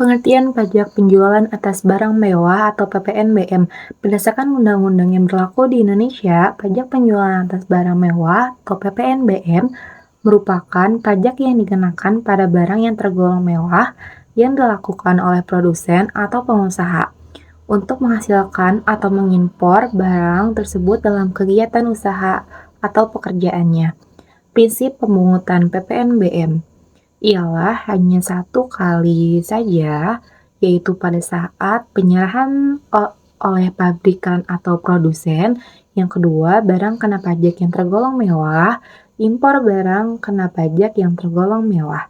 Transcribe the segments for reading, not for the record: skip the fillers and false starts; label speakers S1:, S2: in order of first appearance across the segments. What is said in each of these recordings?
S1: Pengertian pajak penjualan atas barang mewah atau PPNBM. Berdasarkan undang-undang yang berlaku di Indonesia, pajak penjualan atas barang mewah atau PPNBM merupakan pajak yang dikenakan pada barang yang tergolong mewah yang dilakukan oleh produsen atau pengusaha untuk menghasilkan atau mengimpor barang tersebut dalam kegiatan usaha atau pekerjaannya. Prinsip pemungutan PPNBM ialah hanya satu kali saja, yaitu pada saat penyerahan oleh pabrikan atau produsen. Yang kedua, barang kena pajak yang tergolong mewah, impor barang kena pajak yang tergolong mewah.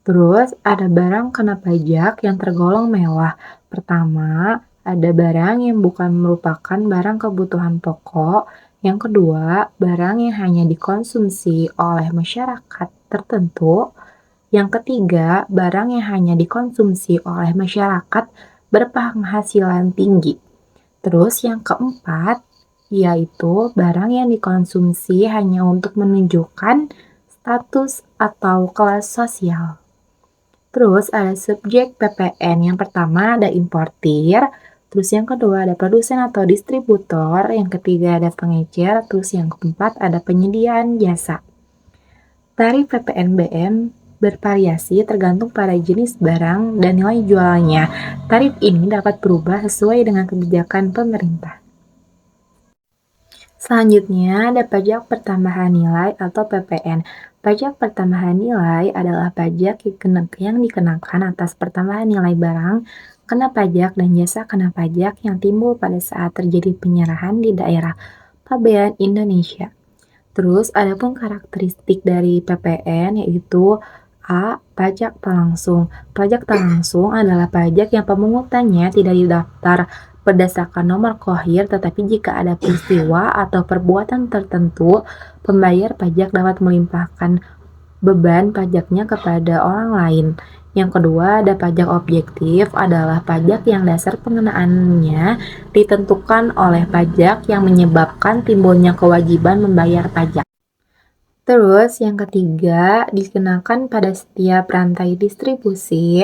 S1: Terus ada barang kena pajak yang tergolong mewah. Pertama, ada barang yang bukan merupakan barang kebutuhan pokok. Yang kedua, barang yang hanya dikonsumsi oleh masyarakat tertentu. Yang ketiga, barang yang hanya dikonsumsi oleh masyarakat berpenghasilan tinggi. Terus yang keempat, yaitu barang yang dikonsumsi hanya untuk menunjukkan status atau kelas sosial. Terus ada subjek PPN. Yang pertama ada importir, terus yang kedua ada produsen atau distributor, yang ketiga ada pengecer, terus yang keempat ada penyediaan jasa. Tarif PPNBM bervariasi tergantung pada jenis barang dan nilai jualnya. Tarif ini dapat berubah sesuai dengan kebijakan pemerintah. Selanjutnya ada pajak pertambahan nilai atau PPN. Pajak pertambahan nilai adalah pajak yang dikenakan atas pertambahan nilai barang kena pajak dan jasa kena pajak yang timbul pada saat terjadi penyerahan di daerah pabean Indonesia. Terus adapun karakteristik dari PPN yaitu A. Pajak tak langsung. Pajak tak langsung adalah pajak yang pemungutannya tidak didaftar berdasarkan nomor KOHIR, tetapi jika ada peristiwa atau perbuatan tertentu, pembayar pajak dapat melimpahkan beban pajaknya kepada orang lain. Yang kedua, ada pajak objektif, adalah pajak yang dasar pengenaannya ditentukan oleh pajak yang menyebabkan timbulnya kewajiban membayar pajak. Terus yang ketiga, dikenakan pada setiap rantai distribusi.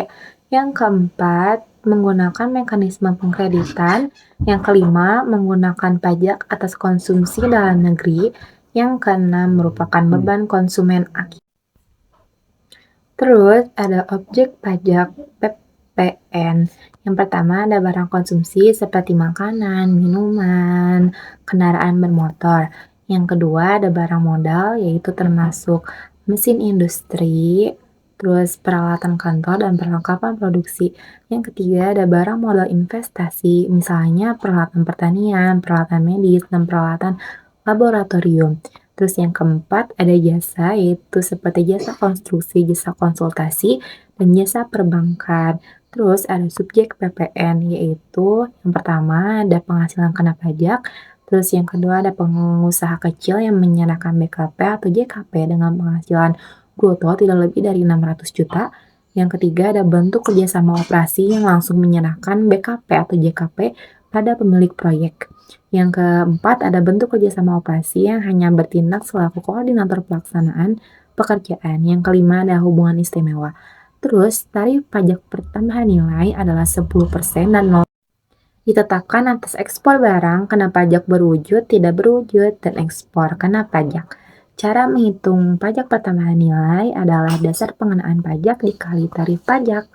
S1: Yang keempat, menggunakan mekanisme pengkreditan. Yang kelima, menggunakan pajak atas konsumsi dalam negeri. Yang keenam, merupakan beban konsumen akibat. Terus ada objek pajak PPN. Yang pertama ada barang konsumsi seperti makanan, minuman, kendaraan bermotor. Yang kedua ada barang modal, yaitu termasuk mesin industri, terus peralatan kantor dan perlengkapan produksi. Yang ketiga ada barang modal investasi, misalnya peralatan pertanian, peralatan medis, dan peralatan laboratorium. Terus yang keempat ada jasa, yaitu seperti jasa konstruksi, jasa konsultasi, dan jasa perbankan. Terus ada subjek PPN, yaitu yang pertama ada penghasilan kena pajak, terus yang kedua ada pengusaha kecil yang menyerahkan BKP atau JKP dengan penghasilan bruto tidak lebih dari 600 juta. Yang ketiga ada bentuk kerjasama operasi yang langsung menyerahkan BKP atau JKP pada pemilik proyek. Yang keempat, ada bentuk kerjasama operasi yang hanya bertindak selaku koordinator pelaksanaan pekerjaan. Yang kelima, ada hubungan istimewa. Terus, tarif pajak pertambahan nilai adalah 10% dan 0 ditetapkan atas ekspor barang kena pajak berwujud, tidak berwujud, dan ekspor kena pajak. Cara menghitung pajak pertambahan nilai adalah dasar pengenaan pajak dikali tarif pajak.